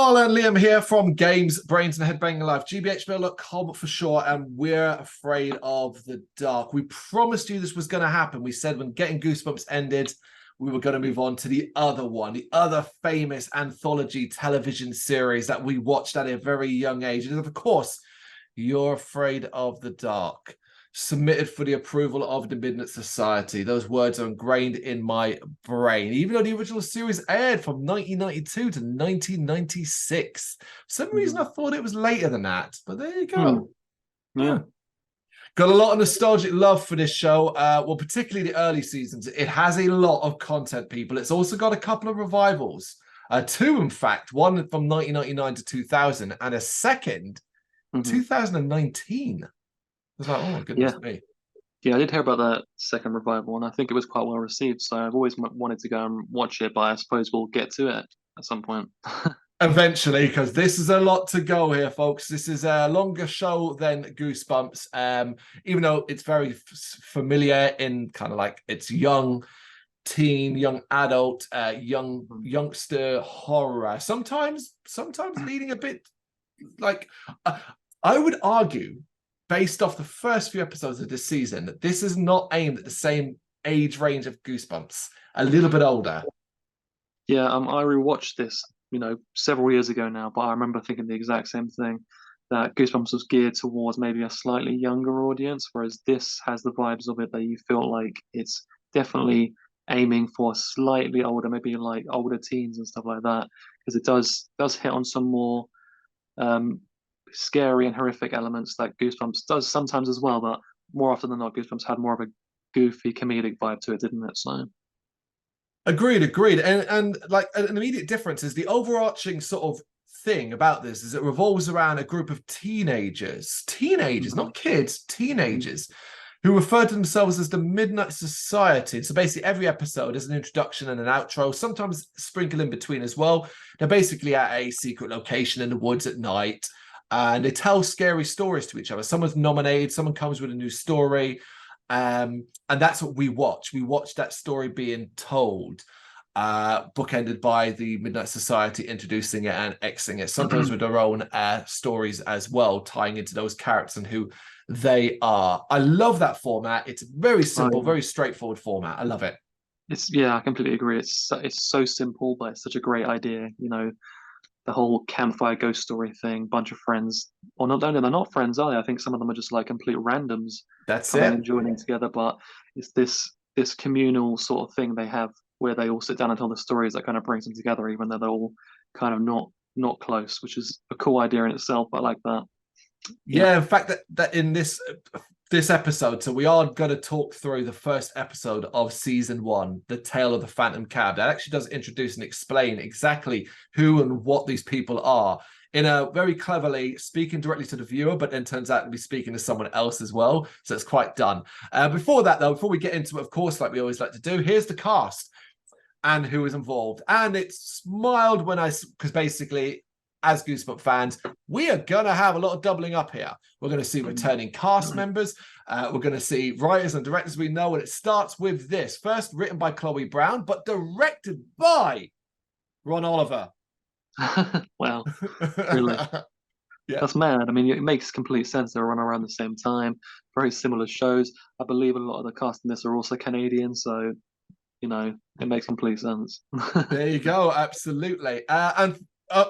Carl and Liam here from Games, Brains and Head-Banging Life, gbhblofficial for sure, and we're afraid of the dark. We promised you this was going to happen. We said when Getting Goosebumps ended, we were going to move on to the other one, the other famous anthology television series that we watched at a very young age. And of course, You're Afraid of the Dark, submitted for the approval of the Midnight Society. Those words are ingrained in my brain, even though the original series aired from 1992 to 1996. For some reason, I thought it was later than that, but there you go. Yeah. Got a lot of nostalgic love for this show. Well, particularly the early seasons. It has a lot of content, people. It's also got a couple of revivals. Two, in fact, one from 1999 to 2000, and a second, 2019. I was like, oh, goodness me. Yeah, I did hear about that second revival, and I think it was quite well received. So I've always wanted to go and watch it, but I suppose we'll get to it at some point. Eventually, because this is a lot to go here, folks. This is a longer show than Goosebumps, even though it's very familiar in kind of like it's young teen, young adult, youngster horror. Sometimes leading a bit like I would argue, based off the first few episodes of this season, that this is not aimed at the same age range of Goosebumps. A little bit older. Yeah, I rewatched this, several years ago now, but I remember thinking the exact same thing, that Goosebumps was geared towards maybe a slightly younger audience, whereas this has the vibes of it that you feel like it's definitely aiming for slightly older, maybe like older teens and stuff like that, because it does hit on some more scary and horrific elements that Goosebumps does sometimes as well, but more often than not, Goosebumps had more of a goofy comedic vibe to it, didn't it? So Agreed. And like an immediate difference is the overarching sort of thing about this is it revolves around a group of teenagers, not kids, teenagers, who refer to themselves as the Midnight Society. So basically every episode is an introduction and an outro, sometimes sprinkled in between as well. They're basically at a secret location in the woods at night, and they tell scary stories to each other. Someone's nominated, someone comes with a new story. And that's what we watch. We watch that story being told, bookended by the Midnight Society introducing it and Xing it, sometimes with their own stories as well, tying into those characters and who they are. I love that format. It's very simple, very straightforward format. I love it. I completely agree. It's so simple, but it's such a great idea. The whole campfire ghost story thing, bunch of friends, or not only they're not friends, are they? I think some of them are just like complete randoms That's coming it. and joining together. But it's this communal sort of thing they have where they all sit down and tell the stories that kind of brings them together, even though they're all kind of not close, which is a cool idea in itself. I like that. Yeah, in fact, that in this episode, so we are going to talk through the first episode of season 1, The Tale of the Phantom Cab. That actually does introduce and explain exactly who and what these people are in a very cleverly speaking directly to the viewer, but then turns out to be speaking to someone else as well. So it's quite done. Before that, though, before we get into it, of course, like we always like to do, here's the cast and who is involved. And it's smiled because basically, as Goosebumps fans, we are going to have a lot of doubling up here. We're going to see returning cast members. We're going to see writers and directors we know. And it starts with this. First, written by Chloe Brown, but directed by Ron Oliver. Wow. Really? Yeah. That's mad. I mean, it makes complete sense. They run around the same time. Very similar shows. I believe a lot of the cast in this are also Canadian. So, it makes complete sense. There you go. Absolutely. And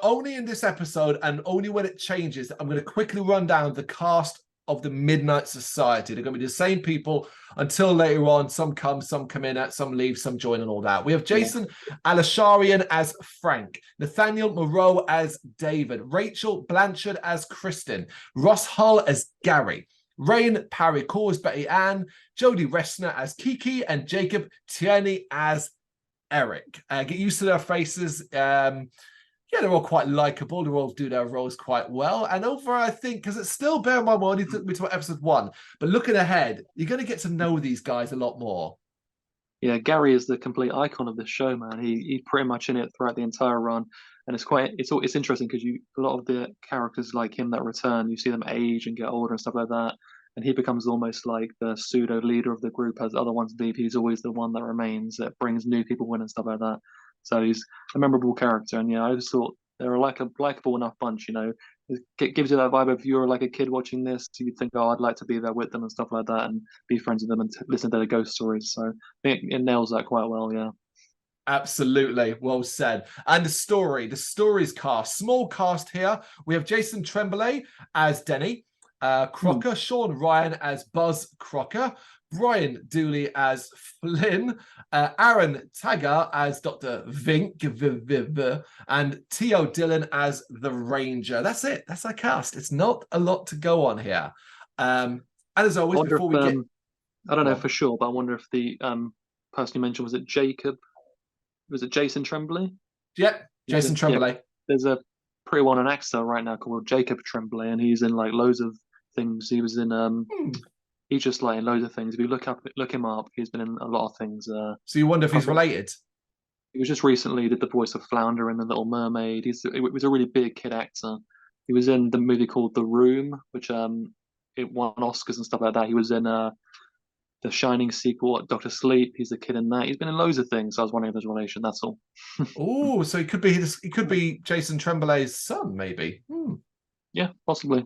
only in this episode and only when it changes, I'm going to quickly run down the cast of the Midnight Society. They're going to be the same people until later on. Some come in, some leave, some join and all that. We have Jason Alasharian as Frank, Nathaniel Moreau as David, Rachel Blanchard as Kristen, Ross Hull as Gary, Rain Parry Cole as Betty Ann, Jodie Ressner as Kiki, and Jacob Tierney as Eric. Get used to their faces. They're all quite likable. They all do their roles quite well. And overall, I think, because it's still, bear in mind, we only took me to episode 1, but looking ahead, you're going to get to know these guys a lot more. Yeah, Gary is the complete icon of this show, man. He's pretty much in it throughout the entire run, and it's interesting because a lot of the characters like him that return, you see them age and get older and stuff like that, and he becomes almost like the pseudo leader of the group as the other ones leave. He's always the one that remains, that brings new people in and stuff like that. So he's a memorable character, and I just thought they're like a likable enough bunch, It gives you that vibe of if you're like a kid watching this, you'd think, oh, I'd like to be there with them and stuff like that, and be friends with them and listen to their ghost stories. So I think it nails that quite well, yeah. Absolutely, well said. And the story's cast, small cast here. We have Jason Tremblay as Denny, Crocker, Sean Ryan as Buzz Crocker, Brian Dooley as Flynn, Aaron Taggar as Dr. Vink, and T.O. Dillon as the Ranger. That's it. That's our cast. It's not a lot to go on here. And as always, before we get... I don't know for sure, but I wonder if the person you mentioned, was it Jacob? Was it Jason Tremblay? Yep, Jason Tremblay. Yeah, there's a pretty well-known actor right now called Jacob Tremblay, and he's in like loads of things. He was in he's just like in loads of things. If you look him up, he's been in a lot of things. So you wonder if he's related? He was just recently did the voice of Flounder in The Little Mermaid. He was a really big kid actor. He was in the movie called The Room, which it won Oscars and stuff like that. He was in the Shining sequel, Doctor Sleep. He's the kid in that. He's been in loads of things. So I was wondering if there's a relation. That's all. Oh, so he could be Jason Tremblay's son, maybe. Yeah, possibly.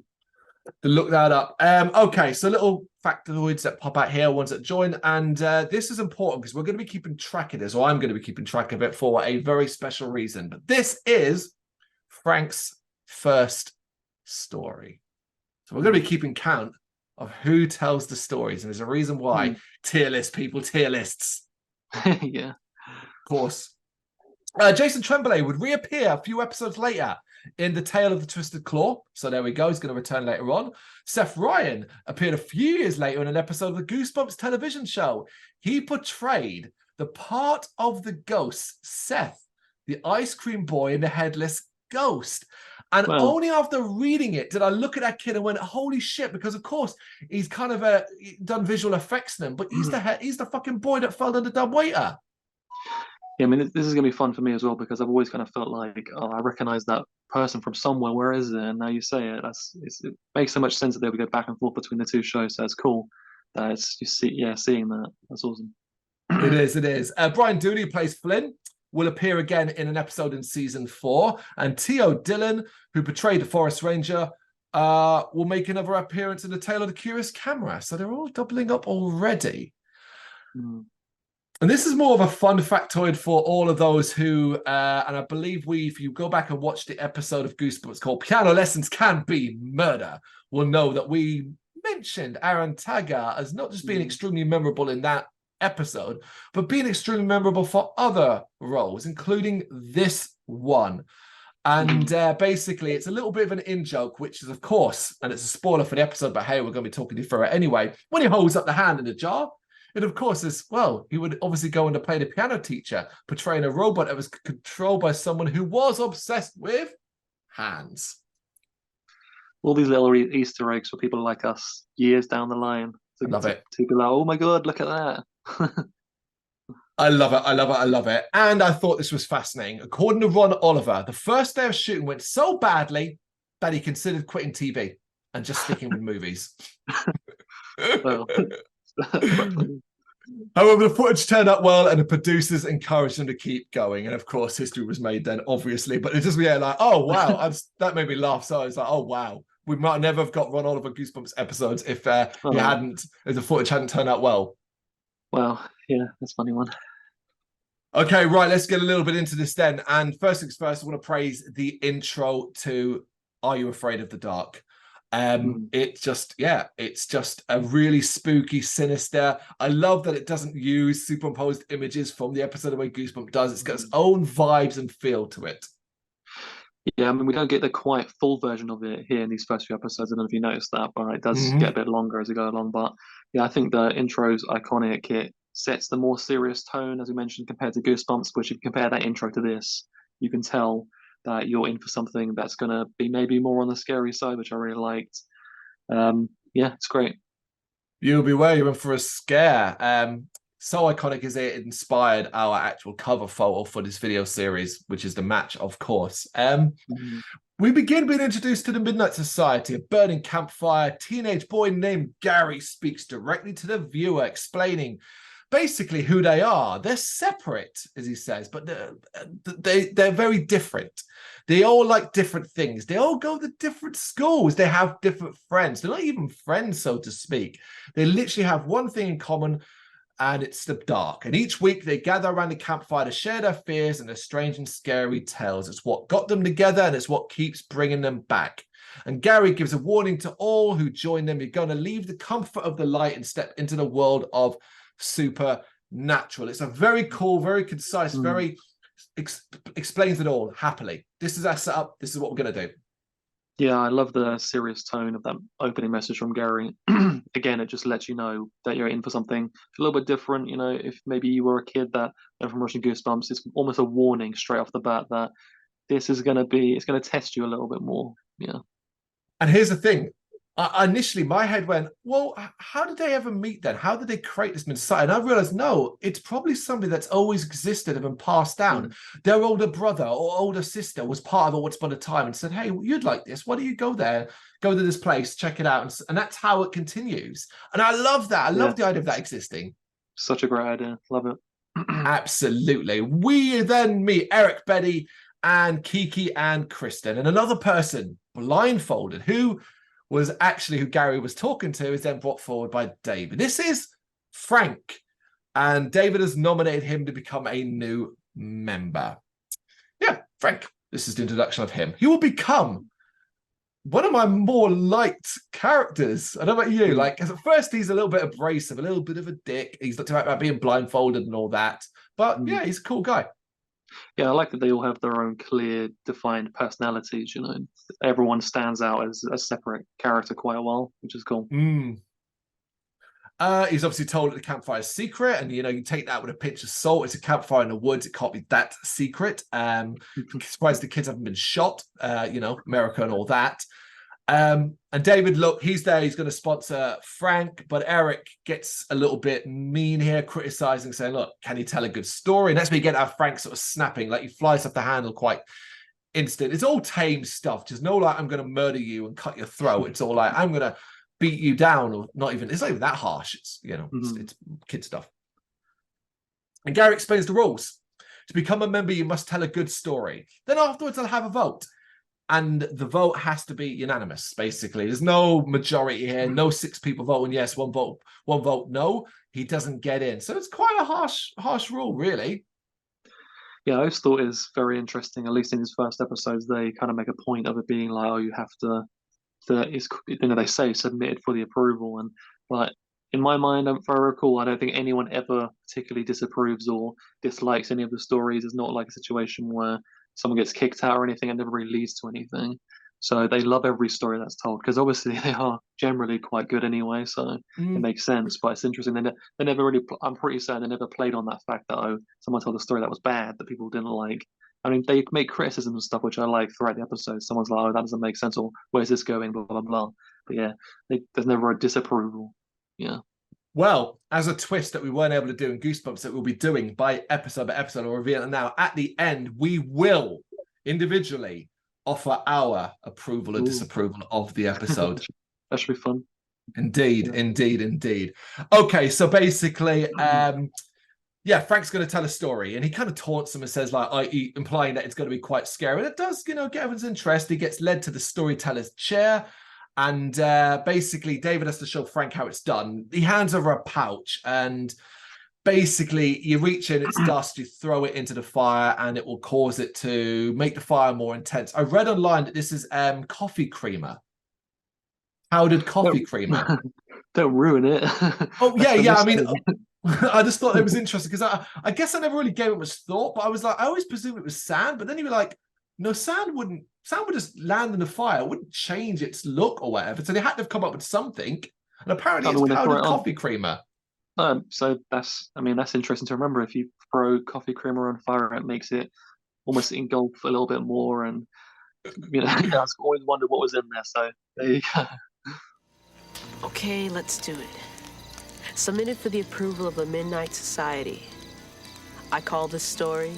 To look that up. Okay, so little factoids that pop out here, ones that join, and this is important because we're going to be keeping track of this, or I'm going to be keeping track of it for a very special reason. But this is Frank's first story, so we're going to be keeping count of who tells the stories, and there's a reason why. Tier list, people, tier lists. Yeah, of course. Jason Tremblay would reappear a few episodes later in The Tale of the Twisted Claw. So there we go. He's going to return later on. Seth Ryan appeared a few years later in an episode of the Goosebumps television show. He portrayed the part of the ghost, Seth, the ice cream boy in The Headless Ghost. And only after reading it did I look at that kid and went, holy shit, because of course he's kind of done visual effects in him, but he's the fucking boy that fell on the dumbwaiter. Yeah, I mean, this is going to be fun for me as well because I've always kind of felt like, oh, I recognize that person from somewhere. Where is it? And now you say it. It makes so much sense that they would go back and forth between the two shows. So it's cool that it's seeing that. That's awesome. It is. Brian Dooley plays Flynn. Will appear again in an episode in season 4, and T.O. Dillon, who portrayed the Forest Ranger, will make another appearance in The Tale of the Curious Camera. So they're all doubling up already. And this is more of a fun factoid for all of those who, and I believe if you go back and watch the episode of Goosebumps called Piano Lessons Can Be Murder, will know that we mentioned Aaron Taggar as not just being extremely memorable in that episode, but being extremely memorable for other roles, including this one. And basically, it's a little bit of an in-joke, which is, of course, and it's a spoiler for the episode, but hey, we're going to be talking you through it anyway. When he holds up the hand in the jar, it, of course, is, well, he would obviously go on to play the piano teacher, portraying a robot that was controlled by someone who was obsessed with hands. All these little Easter eggs for people like us years down the line. I love it. To be like, oh my God, look at that. I love it. And I thought this was fascinating. According to Ron Oliver, the first day of shooting went so badly that he considered quitting TV and just sticking with movies. However, the footage turned out well and the producers encouraged him to keep going. And of course, history was made then, obviously. But it's just, like, oh, wow. That made me laugh. So I was like, oh, wow. We might never have got Ron Oliver Goosebumps episodes if the footage hadn't turned out well. Well, yeah, that's a funny one. Okay, right, let's get a little bit into this then. And first things first, I want to praise the intro to Are You Afraid of the Dark? It's just a really spooky, sinister. I love that it doesn't use superimposed images from the episode the way Goosebumps does. It's got its own vibes and feel to it. Yeah, I mean, we don't get the quite full version of it here in these first few episodes. I don't know if you noticed that, but it does get a bit longer as we go along. But yeah, I think the intro's iconic. It sets the more serious tone, as we mentioned, compared to Goosebumps, which if you compare that intro to this, you can tell that you're in for something that's going to be maybe more on the scary side, which I really liked. Yeah, it's great. You'll beware, you're in for a scare. So iconic is it inspired our actual cover photo for this video series, which is the match, of course. We begin being introduced to the Midnight Society, a burning campfire. A teenage boy named Gary speaks directly to the viewer, explaining basically who they are. They're separate, as he says, but they're very different. They all like different things. They all go to different schools. They have different friends. They're not even friends, so to speak. They literally have one thing in common, and it's the dark. And each week they gather around the campfire to share their fears and their strange and scary tales. It's what got them together, and it's what keeps bringing them back. And Gary gives a warning to all who join them. You're going to leave the comfort of the light and step into the world of supernatural. It's a very cool, very concise, very explains it all happily. This is our setup. This is what we're going to do. Yeah, I love the serious tone of that opening message from Gary. Again, it just lets you know that you're in for something a little bit different. You know, if maybe you were a kid that from watching Goosebumps, it's almost a warning straight off the bat that this is going to be, it's going to test you a little bit more. Yeah. And here's the thing. Initially, my head went, well, how did they ever meet then? How did they create this Messiah? And I realized, no, it's probably somebody that's always existed and been passed down. Their older brother or older sister was part of it once upon a time and said, hey, you'd like this. Why don't you go there, go to this place, check it out? And that's how it continues. And I love that. I love the idea of that existing. Such a great idea. Love it. Absolutely. We then meet Eric, Betty, and Kiki and Kristen. And another person, blindfolded, who was actually who Gary was talking to, is then brought forward by David. This is Frank, and David has nominated him to become a new member. Yeah, Frank. This is the introduction of him. He will become one of my more liked characters. I don't know about you. Like, at first, he's a little bit abrasive, a little bit of a dick. He's talking about being blindfolded and all that. But yeah, he's a cool guy. Yeah, I like that they all have their own clear, defined personalities. You know, everyone stands out as a separate character quite a while, which is cool. He's obviously told at the campfire's secret, and you take that with a pinch of salt. It's a campfire in the woods; it can't be that secret. Surprised the kids haven't been shot. America and all that. And David, look, he's there. He's going to sponsor Frank, but Eric gets a little bit mean here, criticizing, saying, look, can he tell a good story? And that's where you get our Frank sort of snapping, like he flies off the handle quite instant. It's all tame stuff. Just no, like, I'm going to murder you and cut your throat. It's all like, I'm going to beat you down, or it's not even that harsh. It's, it's kid stuff. And Gary explains the rules. To become a member, you must tell a good story. Then afterwards, they'll have a vote. And the vote has to be unanimous, basically. There's no majority here, no 6 people voting yes, one vote no. He doesn't get in. So it's quite a harsh rule, really. Yeah, I always thought it was very interesting, at least in his first episodes, they kind of make a point of it being like, oh, you have to they say submitted for the approval. And like, in my mind, if I recall, I don't think anyone ever particularly disapproves or dislikes any of the stories. It's not like a situation where someone gets kicked out or anything and never really leads to anything. So they love every story that's told, because obviously they are generally quite good anyway, so it makes sense. But it's interesting, they never really, I'm pretty certain they never played on that fact that, oh, someone told a story that was bad that people didn't like. I mean, they make criticisms and stuff, which I like throughout the episode. Someone's like, oh, that doesn't make sense, or where's this going, blah, blah, blah. But yeah, there's never a disapproval. Yeah. Well, as a twist that we weren't able to do in Goosebumps, that we'll be doing by episode, or reveal it now, at the end, we will individually offer our approval or disapproval of the episode. That should be fun. Indeed, indeed. Okay, so basically, Frank's going to tell a story, and he kind of taunts them and says, like, implying that it's going to be quite scary. And it does, get everyone's interest. He gets led to the storyteller's chair. And basically, David has to show Frank how it's done. He hands over a pouch, and basically, you reach in, it's dust, you throw it into the fire, and it will cause it to make the fire more intense. I read online that this is coffee creamer. Powdered coffee creamer. Don't ruin it. Oh, yeah. I mean, I just thought it was interesting, because I guess I never really gave it much thought, but I was like, I always presumed it was sand, but then you were like, no, sand would just land in the fire. It wouldn't change its look or whatever. So they had to have come up with something. And apparently it's powdered coffee creamer. So that's interesting to remember. If you throw coffee creamer on fire, it makes it almost engulf a little bit more. And, I've always wondered what was in there. So there you go. Okay, let's do it. Submitted for the approval of the Midnight Society. I call this story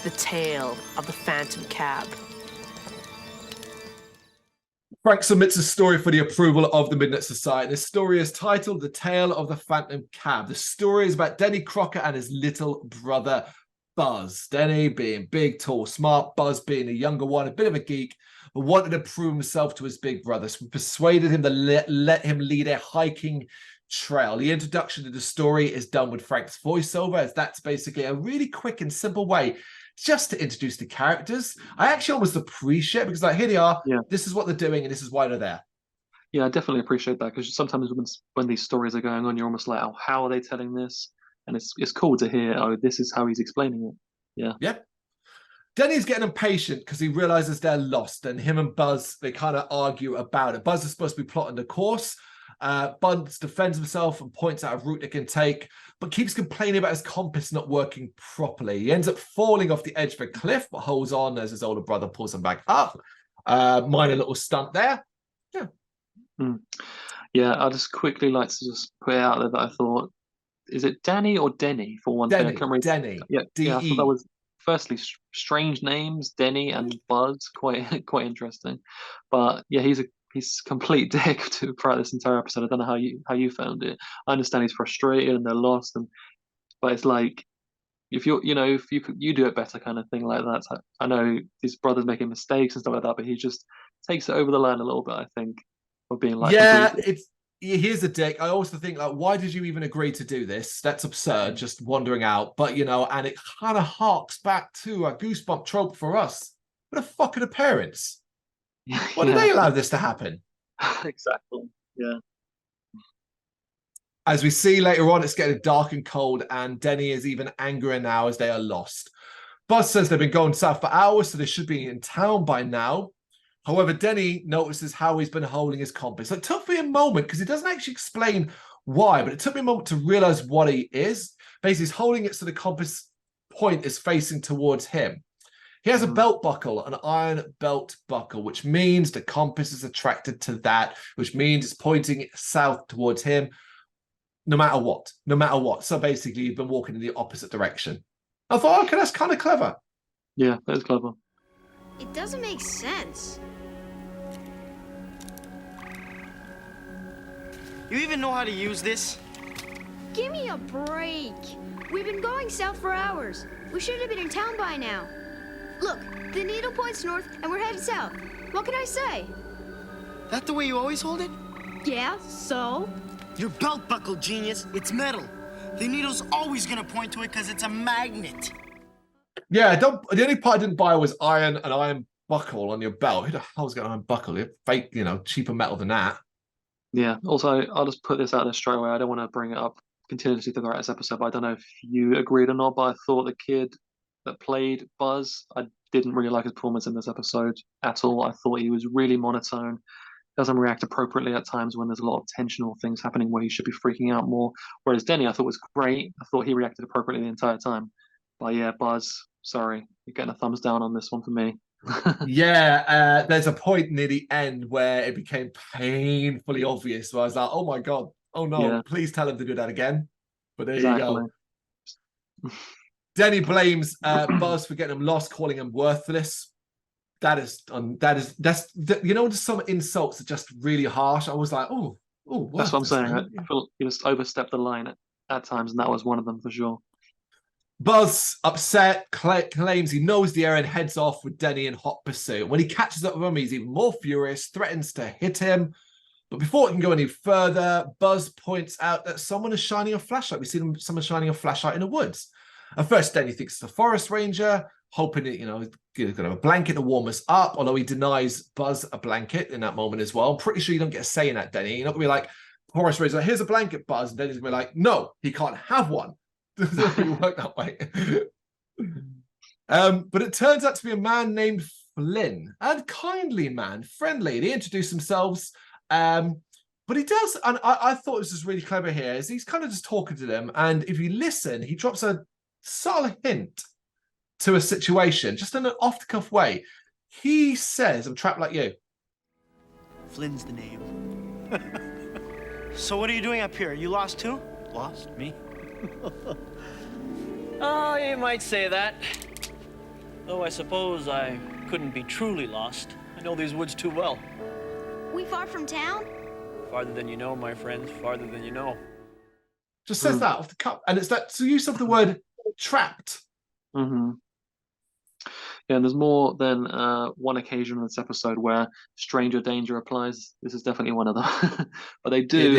The Tale of the Phantom Cab. Frank submits a story for the approval of the Midnight Society. This story is titled The Tale of the Phantom Cab. The story is about Denny Crocker and his little brother, Buzz. Denny being big, tall, smart, Buzz being a younger one, a bit of a geek, but wanted to prove himself to his big brother. So we persuaded him to let him lead a hiking trail. The introduction to the story is done with Frank's voiceover, as that's basically a really quick and simple way just to introduce the characters. I actually almost appreciate it because, like, here they are. Yeah. This is what they're doing, and this is why they're there. Yeah, I definitely appreciate that, because sometimes when these stories are going on, you're almost like, oh, how are they telling this? And it's cool to hear, oh, this is how he's explaining it. Yeah. Yeah. Denny's getting impatient because he realizes they're lost, and him and Buzz, they kind of argue about it. Buzz is supposed to be plotting the course. Buzz defends himself and points out a route they can take, but keeps complaining about his compass not working properly. He ends up falling off the edge of a cliff, but holds on as his older brother pulls him back up. Minor little stunt there. Yeah. Yeah, I just quickly like to just put it out there that I thought, is it Danny or Denny for one thing? I can't remember. Denny. Yeah, D-E. I thought that was firstly strange names, Denny and Buzz, quite interesting. But yeah, he's complete dick throughout this entire episode. I don't know how you found it. I understand he's frustrated and they're lost, but it's like, if you do it better, kind of thing like that. So I know his brother's making mistakes and stuff like that, but he just takes it over the line a little bit, I think, of being like, yeah, here's the dick. I also think, like, why did you even agree to do this? That's absurd, just wandering out. But, and it kind of harks back to a Goosebump trope for us. What the fuck are the parents? Why did they allow this to happen? Exactly, yeah. As we see later on, it's getting dark and cold, and Denny is even angrier now as they are lost. Buzz says they've been going south for hours, so they should be in town by now. However, Denny notices how he's been holding his compass. It took me a moment, because he doesn't actually explain why, but it took me a moment to realize what he is. Basically, he's holding it so the compass point is facing towards him. He has a belt buckle, an iron belt buckle, which means the compass is attracted to that, which means it's pointing south towards him, no matter what. So basically, you've been walking in the opposite direction. I thought, okay, that's kind of clever. Yeah, that's clever. It doesn't make sense. You even know how to use this? Give me a break. We've been going south for hours. We should have been in town by now. Look, the needle points north and we're headed south. What can I say? That the way you always hold it? Yeah, so? Your belt buckle, genius. It's metal. The needle's always gonna point to it because it's a magnet. Yeah, the only part I didn't buy was an iron buckle on your belt. Who the hell's got an iron buckle? You're fake, cheaper metal than that. Yeah, also, I'll just put this out there straight away. I don't want to bring it up continuously throughout this episode, but I don't know if you agreed or not, but I thought the kid that played Buzz, I didn't really like his performance in this episode at all. I thought he was really monotone, doesn't react appropriately at times when there's a lot of tensional things happening where he should be freaking out more. Whereas Denny, I thought was great. I thought he reacted appropriately the entire time. But yeah, Buzz, sorry, you're getting a thumbs down on this one for me. Yeah, there's a point near the end where it became painfully obvious where I was like, oh my God, oh no, please tell him to do that again. But there you go. Denny blames Buzz for getting him lost, calling him worthless. That's just some insults are just really harsh. I was like, oh, that's what I'm saying. I feel you just overstepped the line at times, and that was one of them for sure. Buzz, upset, claims he knows the area and heads off with Denny in hot pursuit. When he catches up with him, he's even more furious, threatens to hit him. But before it can go any further, Buzz points out that someone is shining a flashlight. We see someone shining a flashlight in the woods. At first, Denny thinks it's a forest ranger, hoping that, he's going to have a blanket to warm us up, although he denies Buzz a blanket in that moment as well. I'm pretty sure you don't get a say in that, Denny. You're not going to be like, forest ranger, here's a blanket, Buzz. And Denny's going to be like, no, he can't have one. It doesn't really work that way. But it turns out to be a man named Flynn, and kindly man, friendly. They introduce themselves, but he does, and I thought this was really clever here, is he's kind of just talking to them, and if you listen, he drops a subtle hint to a situation, just in an off-the-cuff way. He says, I'm trapped like you. Flynn's the name. So what are you doing up here? You lost too? Lost? Me? Oh, you might say that. Though I suppose I couldn't be truly lost. I know these woods too well. We far from town? Farther than you know, my friend. Farther than you know. Just says that off the cup. And it's that use of the word trapped. Mm-hmm. Yeah, and there's more than one occasion in this episode where stranger danger applies. This is definitely one of them. But they do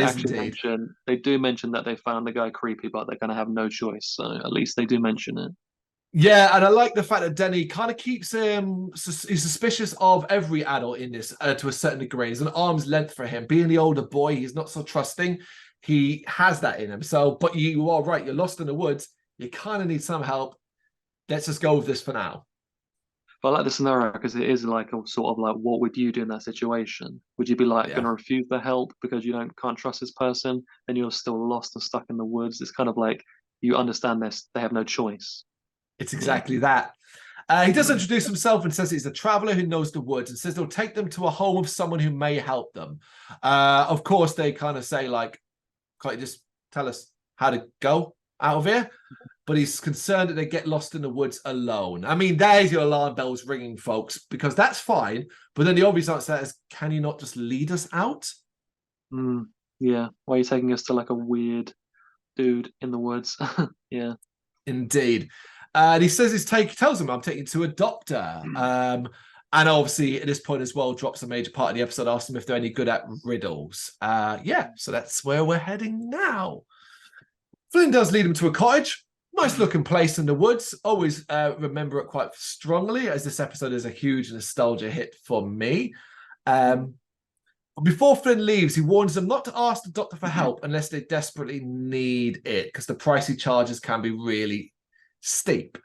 mention that they found the guy creepy, but they're going to have no choice. So at least they do mention it. Yeah, and I like the fact that Denny kind of keeps him. He's suspicious of every adult in this to a certain degree. There's an arm's length for him. Being the older boy, he's not so trusting. He has that in him. So, but you are right. You're lost in the woods. You kind of need some help. Let's just go with this for now. But I like the scenario because it is like a sort of like, what would you do in that situation? Would you be like going to refuse the help because you can't trust this person, and you're still lost and stuck in the woods? It's kind of like you understand this; they have no choice. It's exactly that. He does introduce himself and says he's a traveler who knows the woods, and says they'll take them to a home of someone who may help them. Of course, they kind of say like, "Can't you just tell us how to go out of here?" But he's concerned that they get lost in the woods alone. I mean, there's your alarm bells ringing, folks, because that's fine. But then the obvious answer is, can you not just lead us out? Yeah. Why are you taking us to like a weird dude in the woods? Yeah. Indeed. And he says tells him, I'm taking you to a doctor. And obviously at this point as well, drops a major part of the episode, asks them if they're any good at riddles. Yeah, so that's where we're heading now. Flynn does lead him to a cottage. Nice looking place in the woods. Always remember it quite strongly, as this episode is a huge nostalgia hit for me. Before Flynn leaves, he warns them not to ask the doctor for help unless they desperately need it, because the price he charges can be really steep.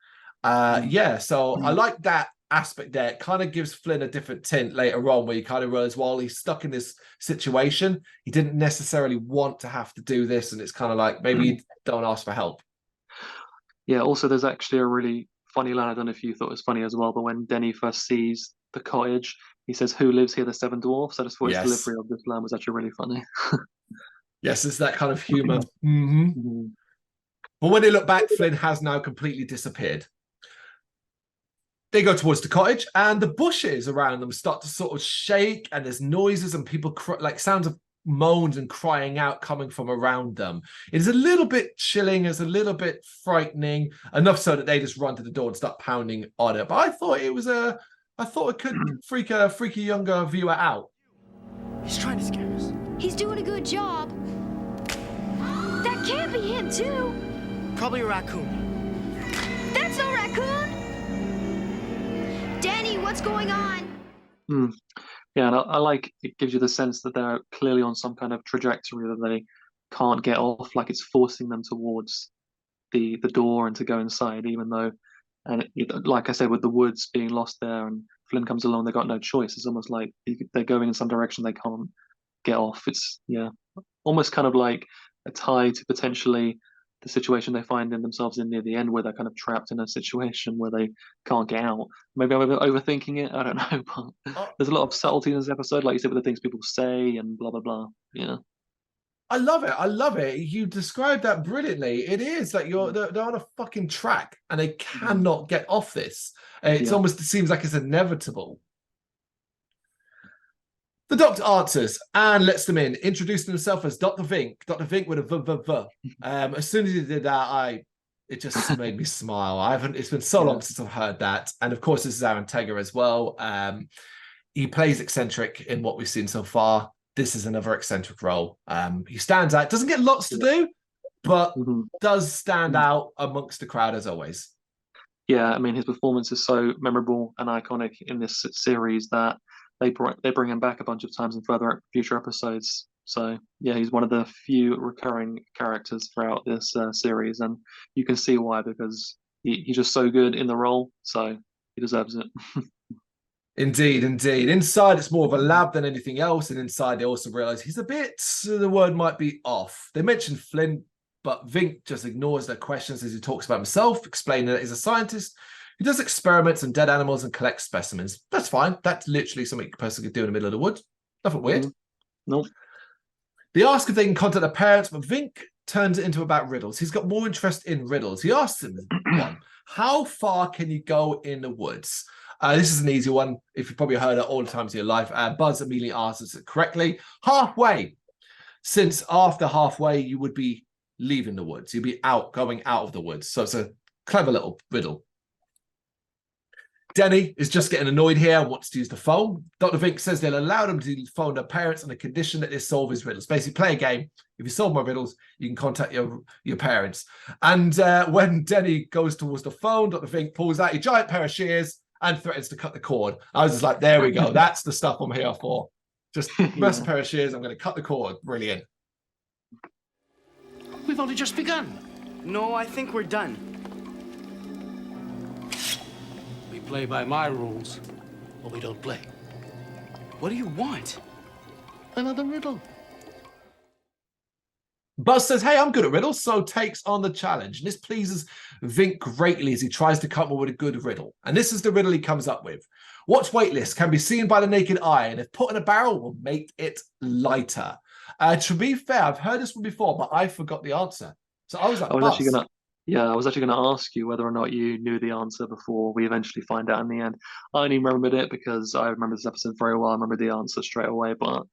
So I like that aspect there. It kind of gives Flynn a different tint later on, where you kind of realize while he's stuck in this situation, he didn't necessarily want to have to do this, and it's kind of like maybe you don't ask for help. Yeah, also there's actually a really funny line. I don't know if you thought it was funny as well, but when Denny first sees the cottage, he says, "Who lives here? The seven dwarfs." So I just thought his delivery of this line was actually really funny. Yes, it's that kind of humor. But when they look back, Flynn has now completely disappeared. They go towards the cottage, and the bushes around them start to sort of shake, and there's noises and people like sounds of moans and crying out coming from around them. It's a little bit chilling, it's a little bit frightening, enough so that they just run to the door and start pounding on it. But I thought it could freak a younger viewer out. He's trying to scare us. He's doing a good job. That can't be him, too. Probably a raccoon. That's no raccoon. Danny, what's going on? Yeah, and I like it gives you the sense that they're clearly on some kind of trajectory that they can't get off, like it's forcing them towards the door and to go inside, even though, like I said, with the woods being lost there and Flynn comes along, they got no choice. It's almost like they're going in some direction they can't get off. It's almost kind of like a tie to potentially the situation they find in themselves in near the end, where they're kind of trapped in a situation where they can't get out. Maybe I'm overthinking it, I don't know, but there's a lot of subtlety in this episode, like you said, with the things people say and blah blah blah. I love it. You described that brilliantly. It is like they're on a fucking track and they cannot get off this. It seems like it's inevitable. The doctor answers and lets them in, introducing himself as Dr. Vink. Dr. Vink with a v. As soon as he did that, it just made me smile. It's been so long since I've heard that. And of course, this is Aaron Tegger as well. He plays eccentric in what we've seen so far. This is another eccentric role. He stands out, doesn't get lots to do, but does stand out amongst the crowd as always. Yeah, I mean, his performance is so memorable and iconic in this series that they bring him back a bunch of times in future episodes. So yeah, he's one of the few recurring characters throughout this series, and you can see why, because he's just so good in the role, so he deserves it. Indeed. Inside, it's more of a lab than anything else, and inside they also realise he's a bit, the word might be off. They mention Flynn, but Vink just ignores their questions as he talks about himself, explaining that he's a scientist who does experiments on dead animals and collects specimens. That's fine. That's literally something a person could do in the middle of the woods. Nothing weird. Nope. They ask if they can contact their parents, but Vink turns it into about riddles. He's got more interest in riddles. He asks them one, how far can you go in the woods? This is an easy one. If you've probably heard it all the times in your life. Buzz immediately answers it correctly. Halfway. Since after halfway, you would be leaving the woods. You'd be going out of the woods. So it's a clever little riddle. Denny is just getting annoyed here and wants to use the phone. Dr. Vink says they'll allow them to phone their parents on the condition that they solve his riddles. Basically, play a game. If you solve my riddles, you can contact your parents. And when Denny goes towards the phone, Dr. Vink pulls out a giant pair of shears and threatens to cut the cord. I was just like, there we go. That's the stuff I'm here for. Just press a pair of shears. I'm going to cut the cord. Brilliant. We've only just begun. No, I think we're done. We play by my rules, or we don't play. What do you want? Another riddle. Buzz says, hey, I'm good at riddles, so takes on the challenge. And this pleases Vink greatly as he tries to come up with a good riddle. And this is the riddle he comes up with. What's weightless, can be seen by the naked eye, and if put in a barrel, will make it lighter. To be fair, I've heard this one before, but I forgot the answer. So I was like, I was actually gonna ask you whether or not you knew the answer before we eventually find out in the end. I only remembered it because I remember this episode very well. I remember the answer straight away. But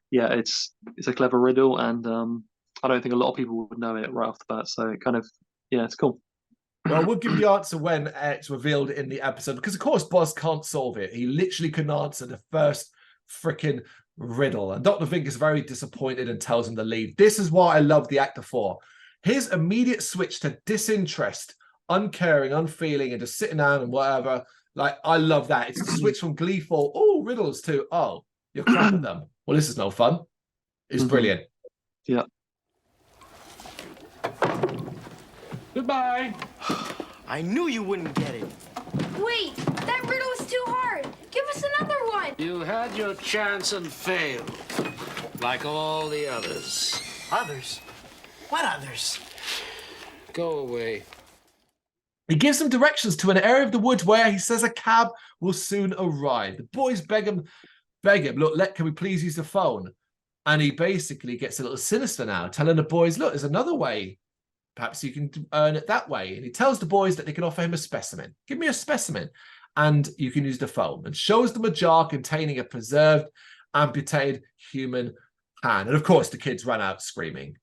yeah, it's a clever riddle, and I don't think a lot of people would know it right off the bat. So it kind of, yeah, it's cool. Well, we'll give you the answer when it's revealed in the episode, because of course Buzz can't solve it. He literally couldn't answer the first freaking riddle, and Dr. Vink is very disappointed and tells him to leave. This is what I love the actor for. His immediate switch to disinterest, uncaring, unfeeling, and just sitting down and whatever. Like, I love that. It's a switch from gleeful, oh, riddles, to, oh, you're crap at them. Well, this is no fun. It's brilliant. Yeah. Goodbye. I knew you wouldn't get it. Wait, that riddle was too hard. Give us another one. You had your chance and failed, like all the others. Others? What others? Go away. He gives them directions to an area of the woods where he says a cab will soon arrive. The boys beg him, look, can we please use the phone? And he basically gets a little sinister now, telling the boys, look, there's another way. Perhaps you can earn it that way. And he tells the boys that they can offer him a specimen. Give me a specimen, and you can use the phone. And shows them a jar containing a preserved, amputated human hand. And of course, the kids run out screaming.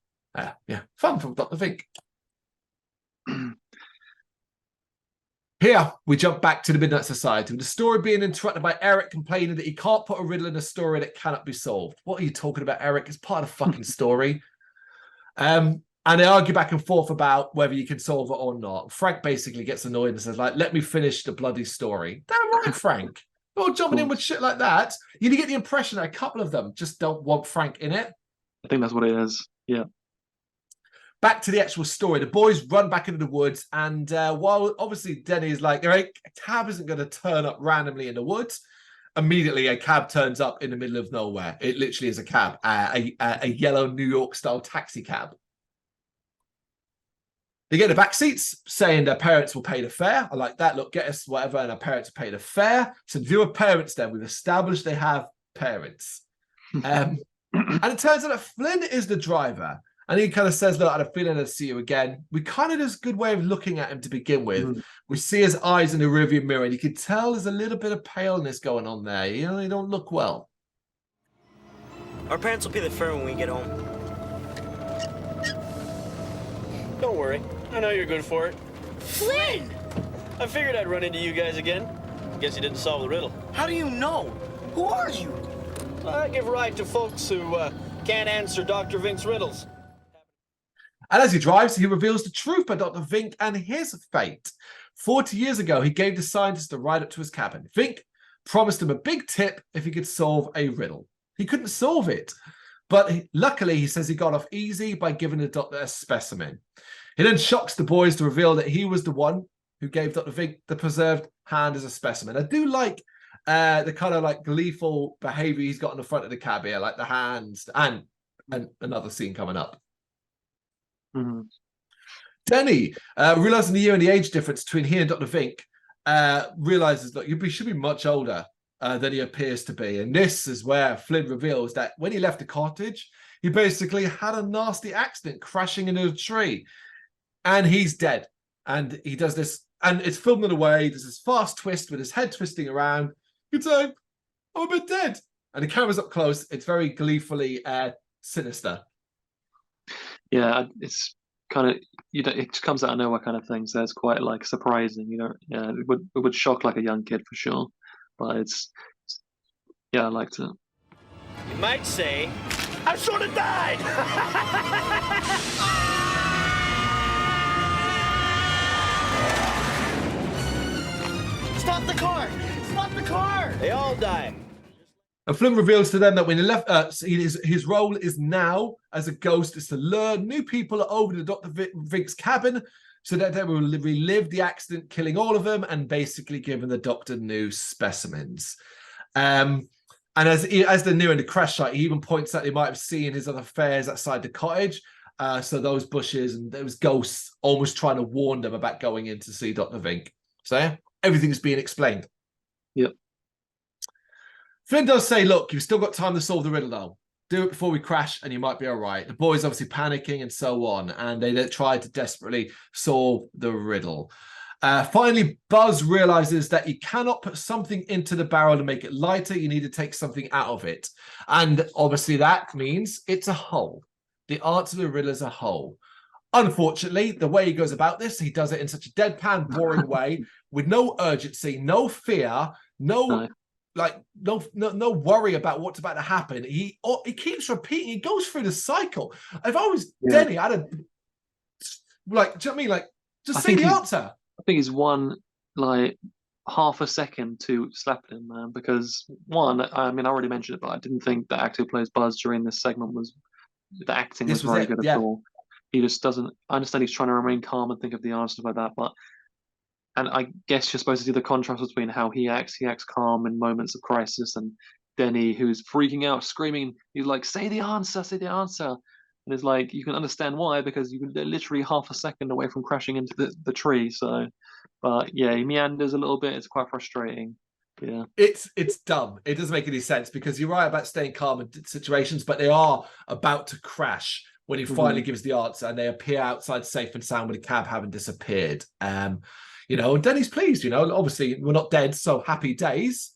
Yeah, fun from Dr. Vink. Here, we jump back to the Midnight Society, with the story being interrupted by Eric complaining that he can't put a riddle in a story that cannot be solved. What are you talking about, Eric? It's part of the fucking story. And they argue back and forth about whether you can solve it or not. Frank basically gets annoyed and says, like, let me finish the bloody story. Damn right, Frank. You're all jumping in with shit like that. You get the impression that a couple of them just don't want Frank in it. I think that's what it is. Yeah. Back to the actual story. The boys run back into the woods, and while obviously Denny is like, a cab isn't going to turn up randomly in the woods, immediately a cab turns up in the middle of nowhere. It literally is a cab, a yellow New York style taxi cab. They get the back seats, saying their parents will pay the fare. I like that. Look, get us whatever, and our parents will pay the fare. So view of parents then. We've established they have parents. And it turns out that Flynn is the driver. And he kind of says, look, I had a feeling I'd see you again. We kind of just a good way of looking at him to begin with. We see his eyes in the rearview mirror, and you can tell there's a little bit of paleness going on there. You know, they don't look well. Our parents will pay the fare when we get home. Don't worry. I know you're good for it. Flynn! I figured I'd run into you guys again. Guess you didn't solve the riddle. How do you know? Who are you? I give right to folks who can't answer Dr. Vink's riddles. And as he drives, he reveals the truth about Dr. Vink and his fate. 40 years ago, he gave the scientist a ride up to his cabin. Vink promised him a big tip if he could solve a riddle. He couldn't solve it, but luckily, he says he got off easy by giving the doctor a specimen. He then shocks the boys to reveal that he was the one who gave Dr. Vink the preserved hand as a specimen. I do like the kind of like gleeful behavior he's got on the front of the cab here, like the hands, and another scene coming up. Denny, realizing the year and the age difference between he and Dr. Vink, realizes that he should be much older than he appears to be. And this is where Flynn reveals that when he left the cottage, he basically had a nasty accident crashing into a tree. And he's dead. And he does this and it's filmed in a way. There's this fast twist with his head twisting around. Good time. I'm a bit dead. And the camera's up close. It's very gleefully sinister. Yeah, it's kind of it just comes out of nowhere kind of thing. So it's quite like surprising. Yeah, it would shock like a young kid for sure. But yeah, I liked it. You might say, I sort of died! Stop the car! Stop the car! They all die. And Flynn reveals to them that when he left, his role is now as a ghost is to lure new people over to Dr. Vink's cabin so that they will relive the accident, killing all of them and basically giving the doctor new specimens. And as they're nearing the crash site, he even points out they might have seen his other fares outside the cottage. So those bushes and those ghosts almost trying to warn them about going in to see Dr. Vink. So yeah, everything's being explained. Yep. Flynn does say, look, you've still got time to solve the riddle, though. Do it before we crash and you might be all right. The boys obviously panicking and so on, and they try to desperately solve the riddle. Finally, Buzz realizes that you cannot put something into the barrel to make it lighter. You need to take something out of it. And obviously that means it's a hole. The answer to the riddle is a hole. Unfortunately, the way he goes about this, he does it in such a deadpan, boring way with no urgency, no fear, no worry about what's about to happen. He keeps repeating. He goes through the cycle. If I was Denny, I'd have, like, do you know what I mean? Like, just say the answer. I think he's won like half a second to slap him, man. Because one, I mean, I already mentioned it, but I didn't think the actor who plays Buzz during this segment was the acting was very good at all. He just doesn't. I understand he's trying to remain calm and think of the answers like that, but. And I guess you're supposed to see the contrast between how he acts calm in moments of crisis, and Denny, who's freaking out, screaming. He's like, say the answer. And it's like, you can understand why, because they're literally half a second away from crashing into the tree. So, but yeah, he meanders a little bit. It's quite frustrating. Yeah. It's dumb. It doesn't make any sense because you're right about staying calm in situations, but they are about to crash when he finally gives the answer and they appear outside safe and sound with the cab having disappeared. You know, and Denny's pleased, you know, obviously we're not dead, so happy days.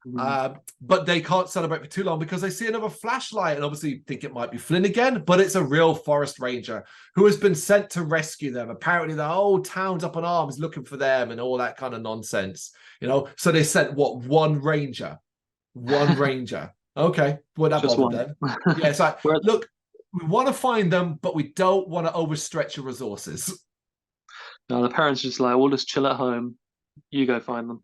But they can't celebrate for too long because they see another flashlight and obviously think it might be Flynn again, but it's a real forest ranger who has been sent to rescue them. Apparently the whole town's up in arms looking for them and all that kind of nonsense, you know. So they sent, one ranger? One ranger. Okay, well, that bothered them. Yeah, it's like, look, we want to find them, but we don't want to overstretch your resources. No, the parents just like, we'll just chill at home. You go find them.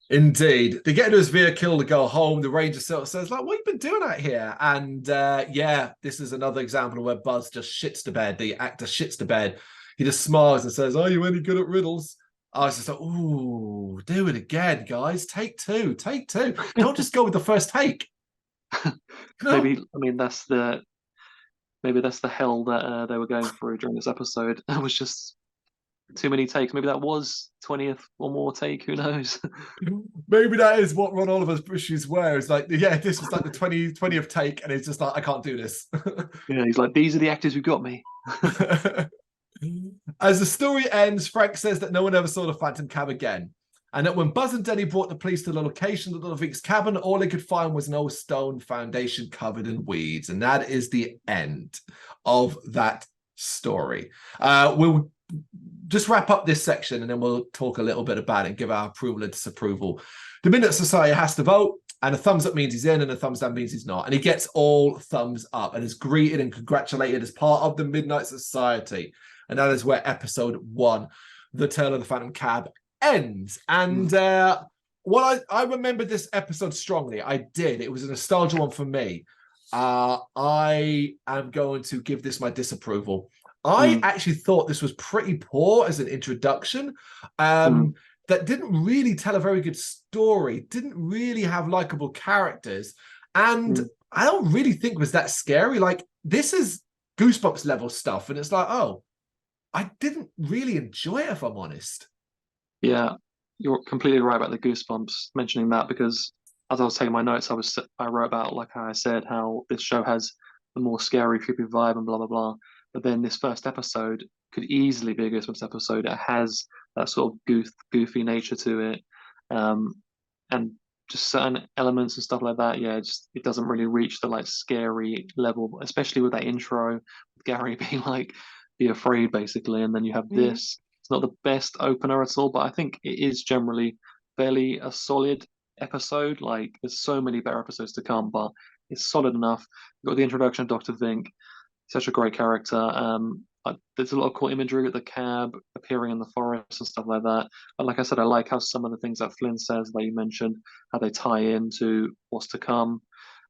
Indeed. They get into his vehicle to go home. The ranger sort of says, like, what have you been doing out here? And yeah, this is another example where Buzz just shits the bed. The actor shits the bed. He just smiles and says, are you any good at riddles? I was just like, ooh, do it again, guys. Take two. Don't just go with the first take. Maybe that's the hell that they were going through during this episode. It was just too many takes. Maybe that was 20th or more take. Who knows? Maybe that is what Ron Oliver's issues were. It's like, yeah, this was like the 20th take, and it's just like, I can't do this. Yeah, he's like, these are the actors who got me. As the story ends, Frank says that no one ever saw the Phantom Cab again. And that when Buzz and Denny brought the police to the location of Dr. Vink's cabin, all they could find was an old stone foundation covered in weeds. And that is the end of that story. We'll just wrap up this section and then we'll talk a little bit about it and give our approval and disapproval. The Midnight Society has to vote, and a thumbs up means he's in and a thumbs down means he's not. And he gets all thumbs up and is greeted and congratulated as part of the Midnight Society. And that is where episode 1, The Tale of the Phantom Cab, ends. And well, I remember this episode strongly. I did. It was a nostalgia one for me. I am going to give this my disapproval. I actually thought this was pretty poor as an introduction. That didn't really tell a very good story, didn't really have likable characters, and I don't really think it was that scary. Like, this is Goosebumps level stuff, and it's like, oh, I didn't really enjoy it, if I'm honest. Yeah, you're completely right about the Goosebumps, mentioning that, because as I was taking my notes, I wrote about, like how I said, how this show has the more scary, creepy vibe and blah, blah, blah. But then this first episode could easily be a Goosebumps episode. It has that sort of goofy nature to it, and just certain elements and stuff like that. Yeah, it doesn't really reach the like scary level, especially with that intro with Gary being like, "Be afraid," basically, and then you have this. It's not the best opener at all, but I think it is generally fairly a solid episode. Like, there's so many better episodes to come, but it's solid enough. You've got the introduction of Dr. Vink, such a great character. There's a lot of cool imagery with the cab appearing in the forest and stuff like that. And like I said, I like how some of the things that Flynn says, that you mentioned, how they tie into what's to come.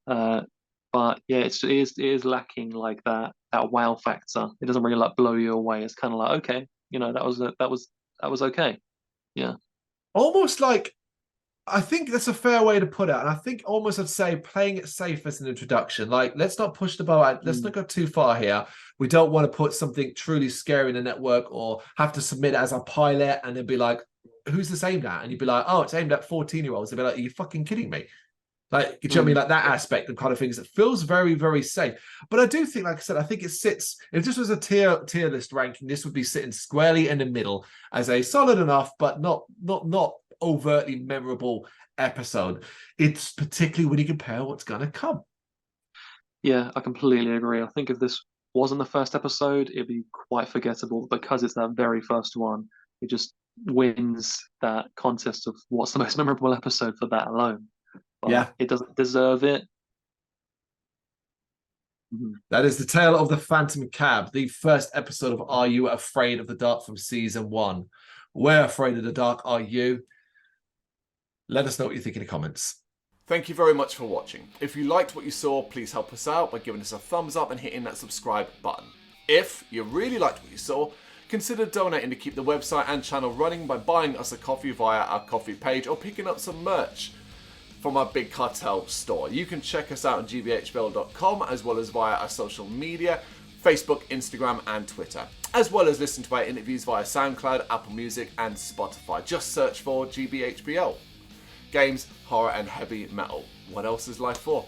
But yeah, it is lacking like that wow factor. It doesn't really like blow you away. It's kind of like, okay, that was okay. Yeah. Almost like, I think that's a fair way to put it. And I think almost I'd say playing it safe as an introduction. Like, let's not push the boat out. Let's not go too far here. We don't want to put something truly scary in the network or have to submit it as a pilot and then be like, who's this aimed at? And you'd be like, oh, it's aimed at 14-year-olds. They'd be like, are you fucking kidding me? Like, you know what I mean? Like that aspect of kind of things. It feels very, very safe. But I do think, like I said, I think it sits, if this was a tier list ranking, this would be sitting squarely in the middle as a solid enough, but not overtly memorable episode. It's particularly when you compare what's going to come. Yeah, I completely agree. I think if this wasn't the first episode, it'd be quite forgettable. Because it's that very first one, it just wins that contest of what's the most memorable episode for that alone. But yeah, it doesn't deserve it. That is the tale of the Phantom Cab, the first episode of Are You Afraid of the Dark from season 1. Where afraid of the dark are you? Let us know what you think in the comments. Thank you very much for watching. If you liked what you saw, please help us out by giving us a thumbs up and hitting that subscribe button. If you really liked what you saw, consider donating to keep the website and channel running by buying us a coffee via our coffee page or picking up some merch from our Big Cartel store. You can check us out on gbhbl.com as well as via our social media, Facebook, Instagram and Twitter, as well as listen to our interviews via SoundCloud, Apple Music and Spotify. Just search for GBHBL. Games, horror and heavy metal. What else is life for?